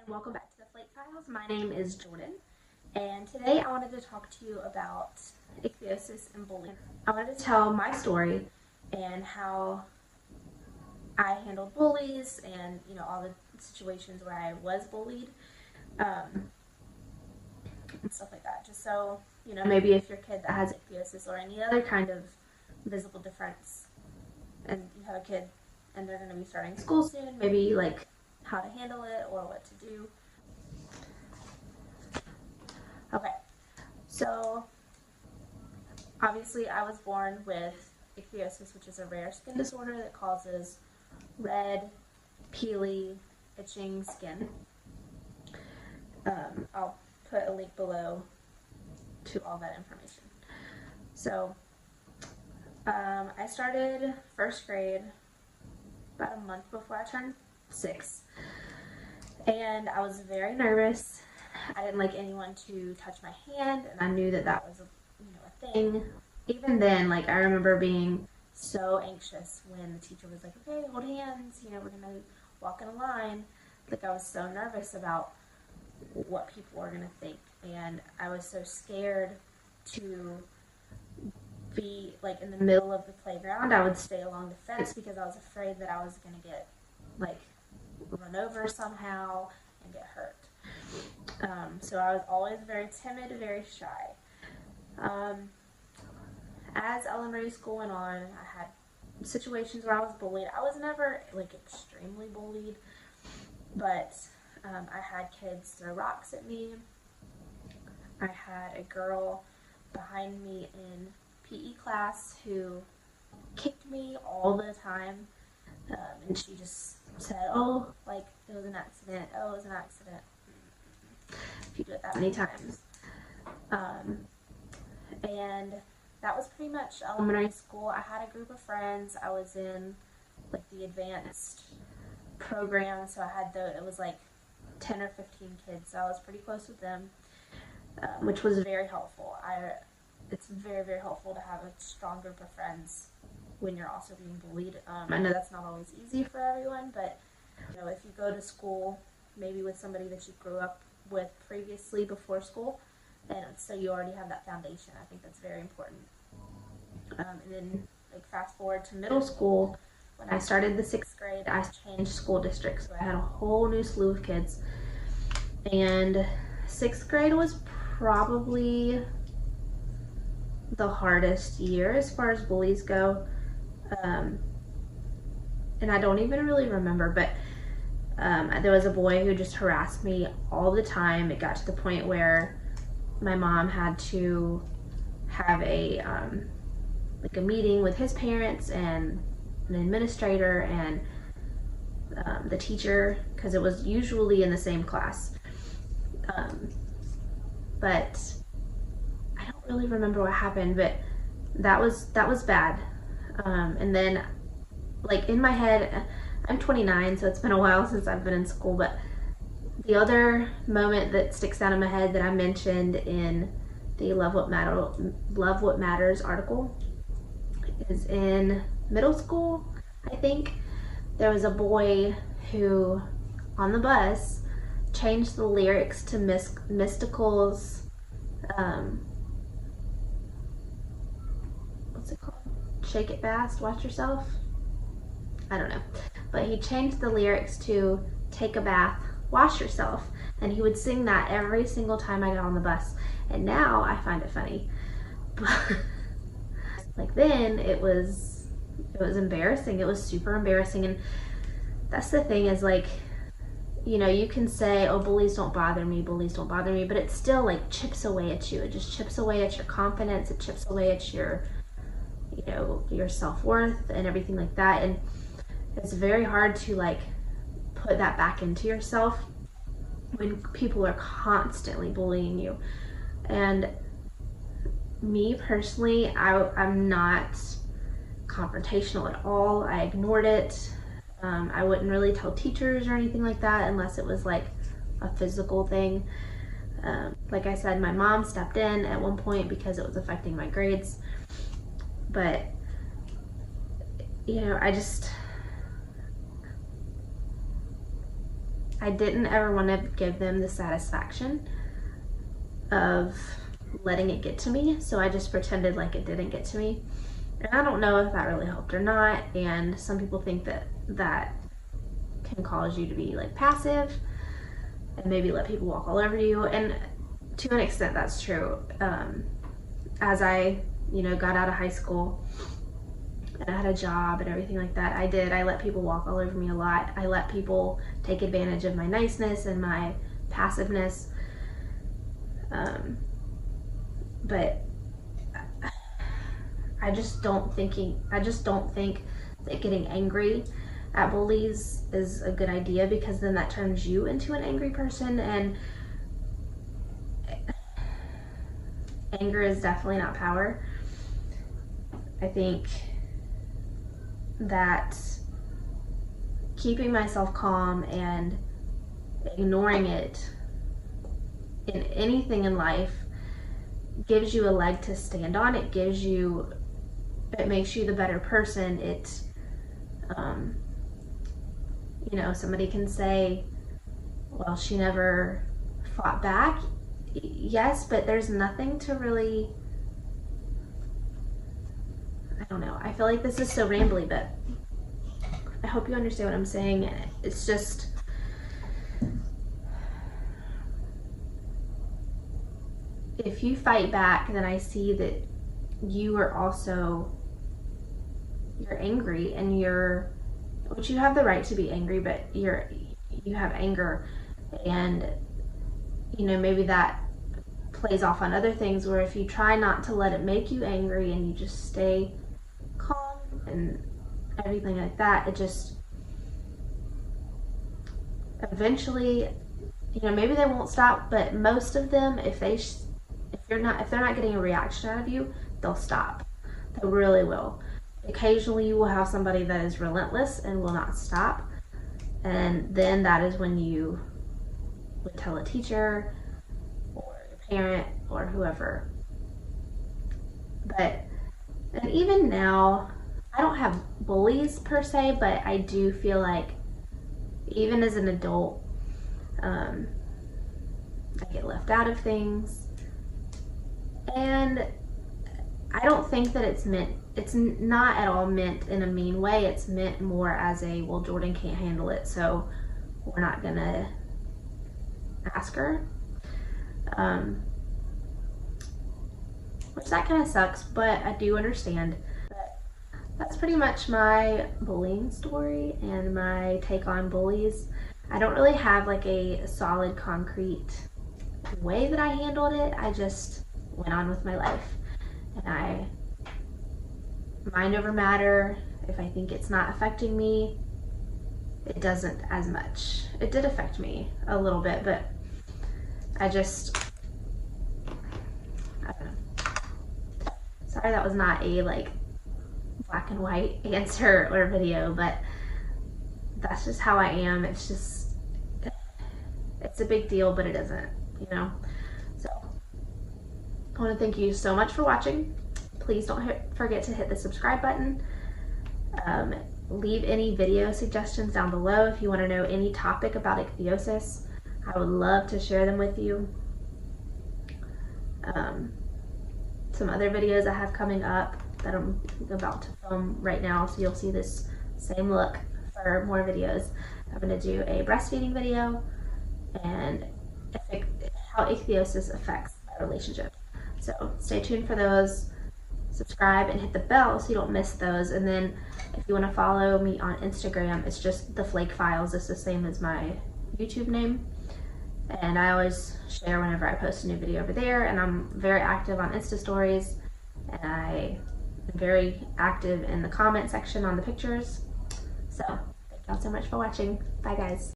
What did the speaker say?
and welcome back to the Flake Files. My name is Jordan, and today I wanted to talk to you about ichthyosis and bullying. I wanted to tell my story and how I handled bullies and, all the situations where I was bullied, and stuff like that. Just so, maybe if your kid that has ichthyosis or any other kind of visible difference, and you have a kid and they're going to be starting school soon, maybe like how to handle it or what to do. Okay, so obviously I was born with ichthyosis, which is a rare skin disorder that causes red, peely, itching skin. I'll put a link below to all that information. So I started first grade about a month before I turned 6, and I was very nervous. I didn't like anyone to touch my hand, and I knew that that was a thing. Even then, I remember being so anxious when the teacher was like, okay, hold hands, we're gonna walk in a line. I was so nervous about what people were gonna think, and I was so scared to be in the middle of the playground. I would stay along the fence because I was afraid that I was gonna get run over somehow and get hurt. So I was always very timid, very shy. As elementary school went on, I had situations where I was bullied. I was never extremely bullied, but I had kids throw rocks at me. I had a girl behind me in PE class who kicked me all the time, and she just said, oh, it was an accident, oh, it was an accident. If you do it that many times. And that was pretty much elementary school. I had a group of friends. I was in the advanced program, so I had it was 10 or 15 kids, so I was pretty close with them, which was very helpful. It's very, very helpful to have a strong group of friends when you're also being bullied. I know that's not always easy for everyone, but if you go to school maybe with somebody that you grew up with previously before school, and so you already have that foundation, I think that's very important. And then fast forward to middle school, when I started the 6th grade, I changed school districts, so I had a whole new slew of kids, and 6th grade was probably the hardest year as far as bullies go. And I don't even really remember, but there was a boy who just harassed me all the time. It got to the point where my mom had to have a meeting with his parents and an administrator and the teacher, because it was usually in the same class. But I don't really remember what happened, but that was bad. And then in my head, I'm 29, so it's been a while since I've been in school, but the other moment that sticks out in my head that I mentioned in the Love What Matters article is in middle school, I think. There was a boy who, on the bus, changed the lyrics to Mystical's, what's it called? Shake It Fast, Watch Yourself? I don't know. But he changed the lyrics to Take a Bath, Wash Yourself. And he would sing that every single time I got on the bus. And now I find it funny. But then it was embarrassing. It was super embarrassing. And that's the thing is you can say, oh, bullies don't bother me, but it still chips away at you. It just chips away at your confidence. It chips away at your self-worth and everything like that. And it's very hard to put that back into yourself when people are constantly bullying you. And me personally, I'm not confrontational at all. I ignored it. I wouldn't really tell teachers or anything like that unless it was a physical thing. Like I said, my mom stepped in at one point because it was affecting my grades. But I didn't ever want to give them the satisfaction of letting it get to me, so I just pretended like it didn't get to me. And I don't know if that really helped or not, and some people think that that can cause you to be like passive and maybe let people walk all over you, and to an extent that's true. As I, got out of high school and I had a job and everything like that, I let people walk all over me a lot. I let people take advantage of my niceness and my passiveness. But I just don't think that getting angry at bullies is a good idea, because then that turns you into an angry person, and anger is definitely not power. I think that keeping myself calm and ignoring it in anything in life gives you a leg to stand on. It makes you the better person. Somebody can say, well, she never fought back. Yes, but there's nothing to really, I don't know. I feel like this is so rambly, but I hope you understand what I'm saying. It's just, if you fight back, then I see that you're angry, and which you have the right to be angry, but you have anger, and maybe that plays off on other things, where if you try not to let it make you angry and you just stay calm and everything like that, it just eventually, maybe they won't stop, but most of them, if they're not getting a reaction out of you, they'll stop. They really will. Occasionally you will have somebody that is relentless and will not stop, and then that is when you would tell a teacher or a parent or whoever. And even now, I don't have bullies per se, but I do feel like even as an adult, I get left out of things, and I don't think that it's not at all meant in a mean way. It's meant more as a, well, Jordan can't handle it, so we're not gonna ask her. Which that kind of sucks, but I do understand. But that's pretty much my bullying story and my take on bullies. I don't really have like a solid, concrete way that I handled it. I just went on with my life, and I mind over matter. If I think it's not affecting me, it doesn't as much. It did affect me a little bit, but I don't know. Sorry that was not a like black and white answer or video, but that's just how I am. It's a big deal, but it isn't, So I want to thank you so much for watching. Please don't forget to hit the subscribe button. Leave any video suggestions down below if you want to know any topic about ichthyosis. I would love to share them with you. Some other videos I have coming up that I'm about to film right now, so you'll see this same look for more videos. I'm going to do a breastfeeding video and how ichthyosis affects my relationship. So stay tuned for those. Subscribe and hit the bell so you don't miss those. And then if you want to follow me on Instagram, it's just the Flake Files. It's the same as my YouTube name, and I always share whenever I post a new video over there. And I'm very active on Insta stories, and I am very active in the comment section on the pictures. So thank y'all so much for watching. Bye guys.